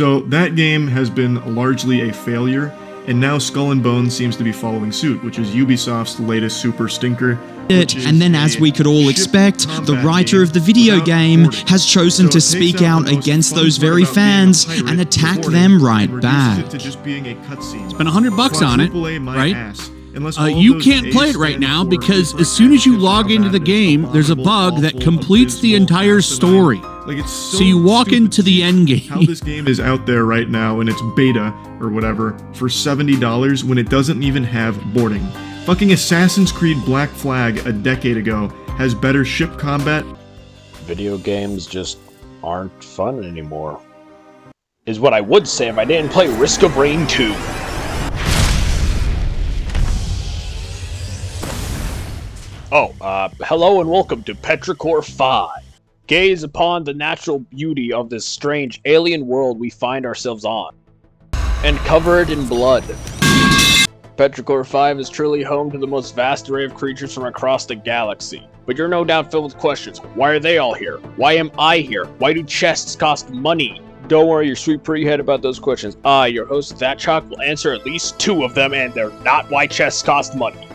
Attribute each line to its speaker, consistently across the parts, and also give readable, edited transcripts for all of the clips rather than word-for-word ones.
Speaker 1: So that game has been largely a failure, and now Skull and Bones seems to be following suit, which is Ubisoft's latest super stinker.
Speaker 2: And then, as we could all expect, the writer of the video game has chosen to speak out against those very fans and attack them right back.
Speaker 3: Spend $100 on it, right? You can't play it right now because as soon as you log into the game, there's a bug that completes the entire story. So you walk into the end game.
Speaker 1: How this game is out there right now in its beta or whatever for $70 when it doesn't even have boarding. Fucking Assassin's Creed Black Flag a decade ago has better ship combat.
Speaker 4: Video games just aren't fun anymore. Is what I would say if I didn't play Risk of Rain 2. Hello and welcome to Petrichor 5. Gaze upon the natural beauty of this strange alien world we find ourselves on, and cover it in blood. Petrichor 5 is truly home to the most vast array of creatures from across the galaxy. But you're no doubt filled with questions. Why are they all here? Why am I here? Why do chests cost money? Don't worry your sweet pretty head about those questions. Your host Thatchalk will answer at least 2 of them, and they're not why chests cost money.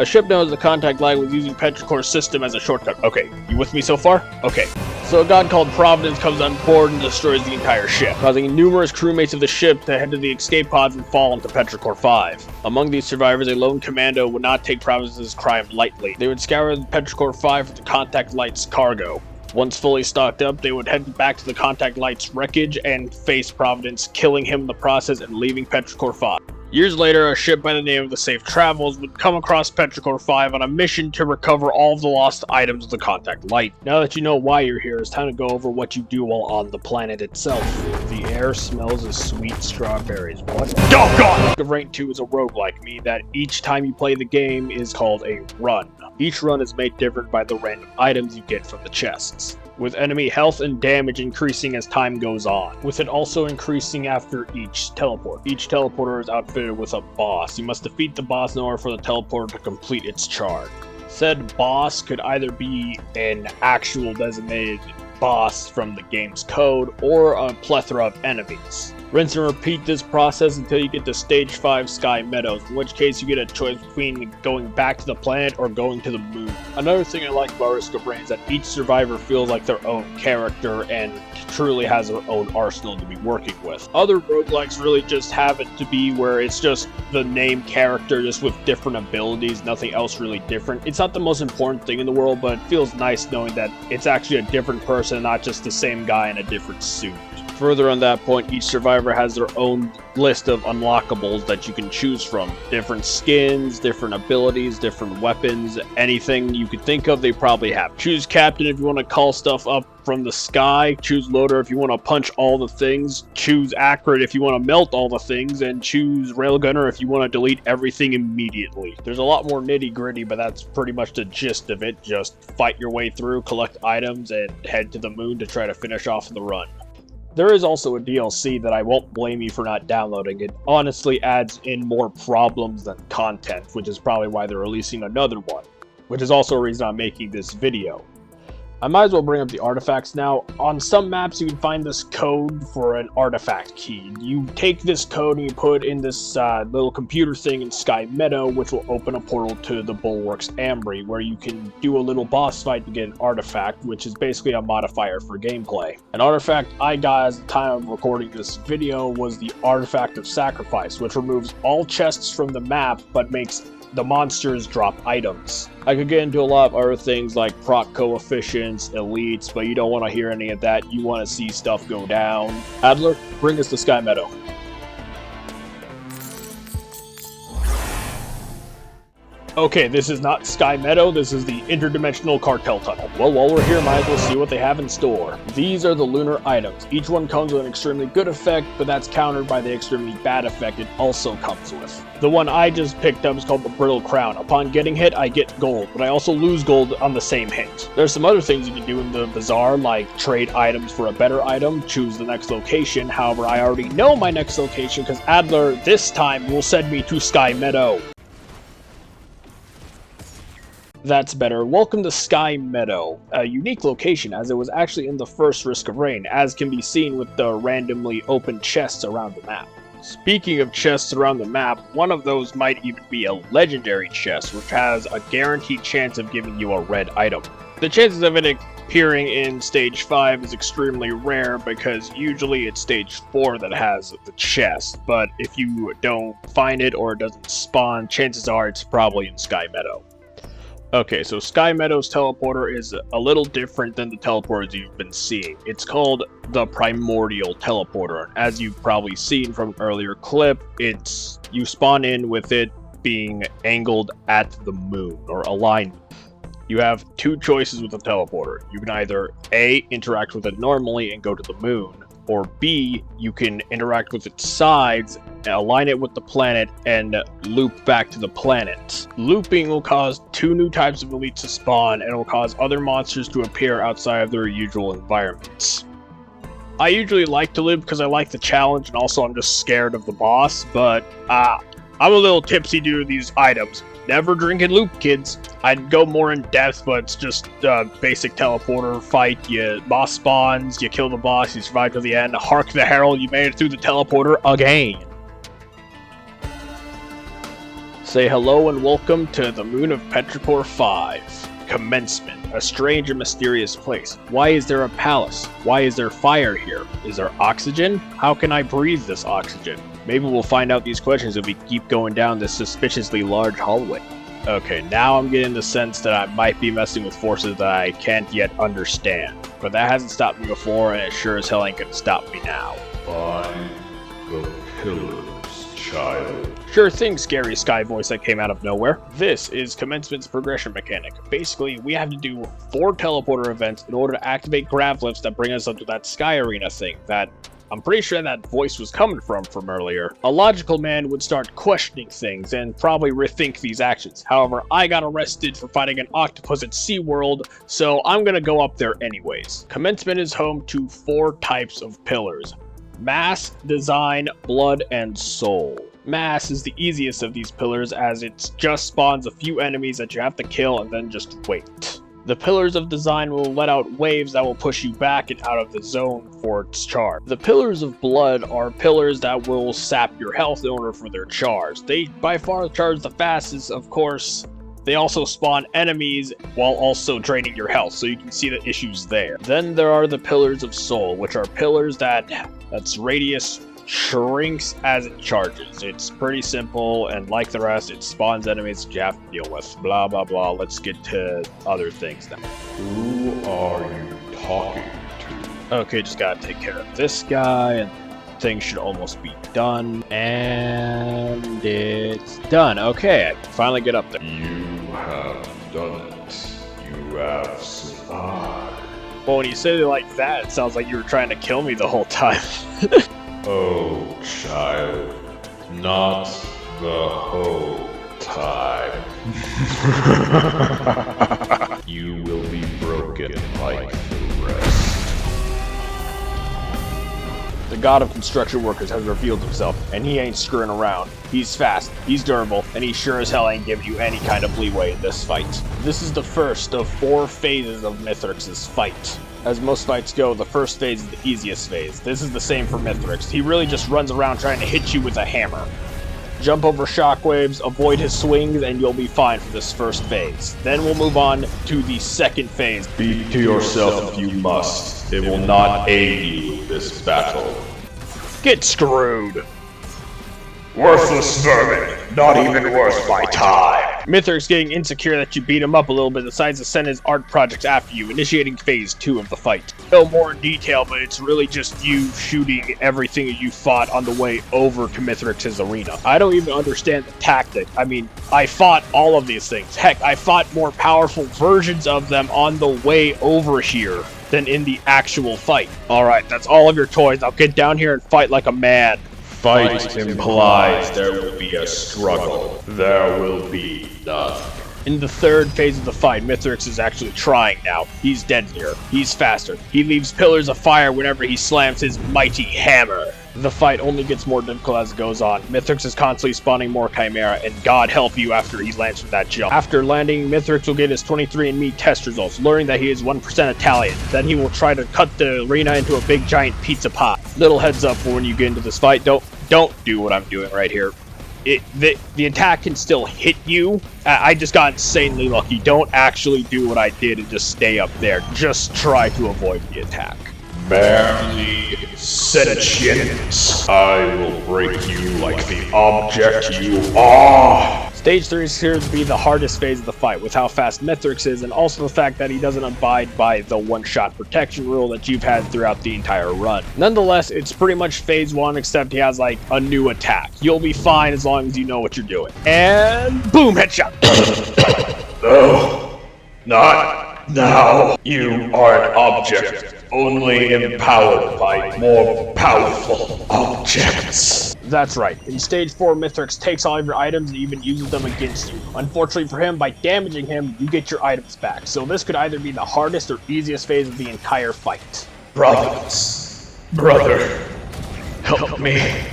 Speaker 4: A ship knows the contact line was using Petrichor's system as a shortcut. Okay, you with me so far? Okay. So a god called Providence comes on board and destroys the entire ship, causing numerous crewmates of the ship to head to the escape pods and fall into Petrichor 5. Among these survivors, a lone commando would not take Providence's crime lightly. They would scour Petrichor 5 for the contact light's cargo. Once fully stocked up, they would head back to the contact light's wreckage and face Providence, killing him in the process and leaving Petrichor 5. Years later, a ship by the name of the Safe Travels would come across Petrichor 5 on a mission to recover all of the lost items of the contact light. Now that you know why you're here, it's time to go over what you do while on the planet itself. The air smells of sweet strawberries. What? Oh god! Risk of Rain 2 is a roguelike, meaning that each time you play the game is called a run. Each run is made different by the random items you get from the chests, with enemy health and damage increasing as time goes on, with it also increasing after each teleport. Each teleporter is outfitted with a boss. You must defeat the boss in order for the teleporter to complete its charge. Said boss could either be an actual designated boss from the game's code, or a plethora of enemies. Rinse and repeat this process until you get to Stage 5 Sky Meadows, in which case you get a choice between going back to the planet or going to the moon. Another thing I like about Risk of Rain is that each survivor feels like their own character and truly has their own arsenal to be working with. Other roguelikes really just have it to be where it's just the name character just with different abilities, nothing else really different. It's not the most important thing in the world, but it feels nice knowing that it's actually a different person, not just the same guy in a different suit. Further on that point, each survivor has their own list of unlockables that you can choose from. Different skins, different abilities, different weapons, anything you could think of, they probably have. Choose Captain if you want to call stuff up from the sky, choose Loader if you want to punch all the things, choose Accurate if you want to melt all the things, and choose Railgunner if you want to delete everything immediately. There's a lot more nitty gritty, but that's pretty much the gist of it. Just fight your way through, collect items, and head to the moon to try to finish off the run. There is also a DLC that I won't blame you for not downloading. It honestly adds in more problems than content, which is probably why they're releasing another one, which is also a reason I'm making this video. I might as well bring up the artifacts now. On some maps, you can find this code for an artifact key. You take this code and you put it in this little computer thing in Sky Meadow, which will open a portal to the Bulwark's Ambry, where you can do a little boss fight to get an artifact, which is basically a modifier for gameplay. An artifact I got at the time of recording this video was the Artifact of Sacrifice, which removes all chests from the map, but makes the monsters drop items. I could get into a lot of other things like proc coefficients, elites, but you don't want to hear any of that. You want to see stuff go down. Adler, bring us to Sky Meadow. Okay, this is not Sky Meadow, this is the Interdimensional Cartel Tunnel. Well, while we're here, might as well see what they have in store. These are the lunar items. Each one comes with an extremely good effect, but that's countered by the extremely bad effect it also comes with. The one I just picked up is called the Brittle Crown. Upon getting hit, I get gold, but I also lose gold on the same hit. There's some other things you can do in the bazaar, like trade items for a better item, choose the next location. However, I already know my next location because Adler this time will send me to Sky Meadow. That's better. Welcome to Sky Meadow, a unique location as it was actually in the first Risk of Rain, as can be seen with the randomly open chests around the map. Speaking of chests around the map, one of those might even be a legendary chest, which has a guaranteed chance of giving you a red item. The chances of it appearing in Stage 5 is extremely rare because usually it's Stage 4 that has the chest, but if you don't find it or it doesn't spawn, chances are it's probably in Sky Meadow. Okay, so Sky Meadow's teleporter is a little different than the teleporters you've been seeing. It's called the Primordial Teleporter. As you've probably seen from an earlier clip, you spawn in with it being angled at the moon, or aligned. You have two choices with the teleporter. You can either A, interact with it normally and go to the moon, or B, you can interact with its sides, align it with the planet, and loop back to the planet. Looping will cause two new types of elites to spawn, and will cause other monsters to appear outside of their usual environments. I usually like to loop because I like the challenge, and also I'm just scared of the boss, but I'm a little tipsy due to these items. Never drink and loop, kids. I'd go more in depth, but it's just basic teleporter fight. Boss spawns, you kill the boss, you survive to the end. Hark the herald, you made it through the teleporter again. Say hello and welcome to the moon of Petrichor 5. Commencement, a strange and mysterious place. Why is there a palace? Why is there fire here? Is there oxygen? How can I breathe this oxygen? Maybe we'll find out these questions if we keep going down this suspiciously large hallway. Okay, now I'm getting the sense that I might be messing with forces that I can't yet understand. But that hasn't stopped me before, and it sure as hell ain't gonna stop me now.
Speaker 5: Find the pillars, child.
Speaker 4: Sure thing, scary sky voice that came out of nowhere. This is Commencement's progression mechanic. Basically, we have to do 4 teleporter events in order to activate grav lifts that bring us up to that sky arena thing that I'm pretty sure that voice was coming from earlier. A logical man would start questioning things and probably rethink these actions. However, I got arrested for fighting an octopus at SeaWorld, so I'm gonna go up there anyways. Commencement is home to 4 types of pillars: Mass, Design, Blood, and Soul. Mass is the easiest of these pillars as it just spawns a few enemies that you have to kill and then just wait. The pillars of design will let out waves that will push you back and out of the zone for its charge. The pillars of blood are pillars that will sap your health in order for their charge. They by far charge the fastest, of course. They also spawn enemies while also draining your health, so you can see the issues there. Then there are the pillars of soul, which are pillars that's radius shrinks as it charges. It's pretty simple, and like the rest, it spawns enemies that you have to deal with. Blah, blah, blah. Let's get to other things now.
Speaker 5: Who are you talking to?
Speaker 4: Okay, just gotta take care of this guy, and things should almost be done. And it's done. Okay, I can finally get up there.
Speaker 5: You have done it. You have survived.
Speaker 4: Well, when you say it like that, it sounds like you were trying to kill me the whole time.
Speaker 5: Oh, child, not the whole time. You will be broken like the rest.
Speaker 4: The god of construction workers has revealed himself, and he ain't screwing around. He's fast, he's durable, and he sure as hell ain't giving you any kind of leeway in this fight. This is the first of 4 phases of Mithrix's fight. As most fights go, the first phase is the easiest phase. This is the same for Mithrix. He really just runs around trying to hit you with a hammer. Jump over shockwaves, avoid his swings, and you'll be fine for this first phase. Then we'll move on to the second phase.
Speaker 5: Speak to yourself if you must. It will not aid you in this battle.
Speaker 4: Get screwed!
Speaker 5: Worthless vermin, not even worth my time.
Speaker 4: Mithrix, getting insecure that you beat him up a little bit, decides to send his art projects after you, initiating phase 2 of the fight. No more in detail, but it's really just you shooting everything that you fought on the way over to Mithrix's arena. I don't even understand the tactic. I mean, I fought all of these things. Heck, I fought more powerful versions of them on the way over here than in the actual fight. Alright, that's all of your toys. Now get down here and fight like a man.
Speaker 5: Fight implies there will be a struggle. There will be none.
Speaker 4: In the third phase of the fight, Mithrix is actually trying now. He's deadlier. He's faster. He leaves pillars of fire whenever he slams his mighty hammer. The fight only gets more difficult as it goes on. Mithrix is constantly spawning more Chimera, and God help you after he lands from that jump. After landing, Mithrix will get his 23andMe test results, learning that he is 1% Italian. Then he will try to cut the arena into a big giant pizza pie. Little heads up for when you get into this fight, don't do what I'm doing right here. The attack can still hit you. I just got insanely lucky. Don't actually do what I did and just stay up there. Just try to avoid the attack.
Speaker 5: Barely sentient. I will break you like the object you are.
Speaker 4: Stage 3 is here to be the hardest phase of the fight, with how fast Mithrix is, and also the fact that he doesn't abide by the one-shot protection rule that you've had throughout the entire run. Nonetheless, it's pretty much phase 1, except he has like a new attack. You'll be fine as long as you know what you're doing. And boom, headshot.
Speaker 5: No, not now. You are an object, only empowered by more powerful objects.
Speaker 4: That's right. In Stage 4, Mithrix takes all of your items and even uses them against you. Unfortunately for him, by damaging him, you get your items back. So this could either be the hardest or easiest phase of the entire fight.
Speaker 5: Brothers, brother, help me.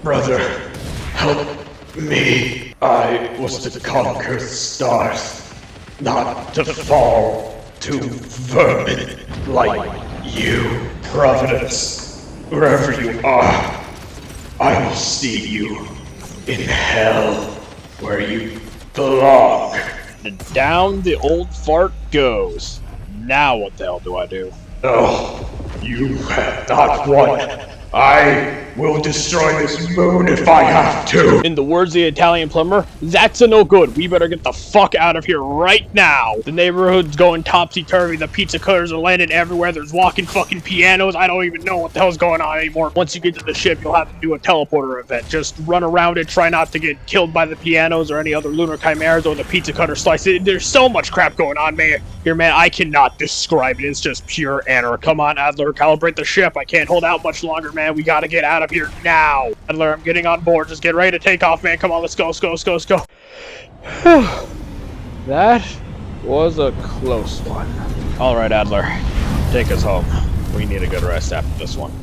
Speaker 5: Brother, help me. I was to conquer the stars, not to fall to vermin like you. Providence, wherever you are, I will see you in hell, where you belong.
Speaker 4: And down the old fart goes. Now what the hell do I do?
Speaker 5: No, you have not won. I will destroy this moon if I have to.
Speaker 4: In the words of the Italian plumber, that's a no good. We better get the fuck out of here right now. The neighborhood's going topsy-turvy. The pizza cutters are landing everywhere. There's walking fucking pianos. I don't even know what the hell's going on anymore. Once you get to the ship, you'll have to do a teleporter event. Just run around it. Try not to get killed by the pianos or any other lunar chimeras or the pizza cutter slice. There's so much crap going on, man. Here, man, I cannot describe it. It's just pure anarchy. Come on, Adler, calibrate the ship. I can't hold out much longer, man. We gotta get out of here now. Adler, I'm getting on board. Just get ready to take off, man. Come on, let's go, let's go, let's go, let's go. That was a close one. All right, Adler, take us home. We need a good rest after this one.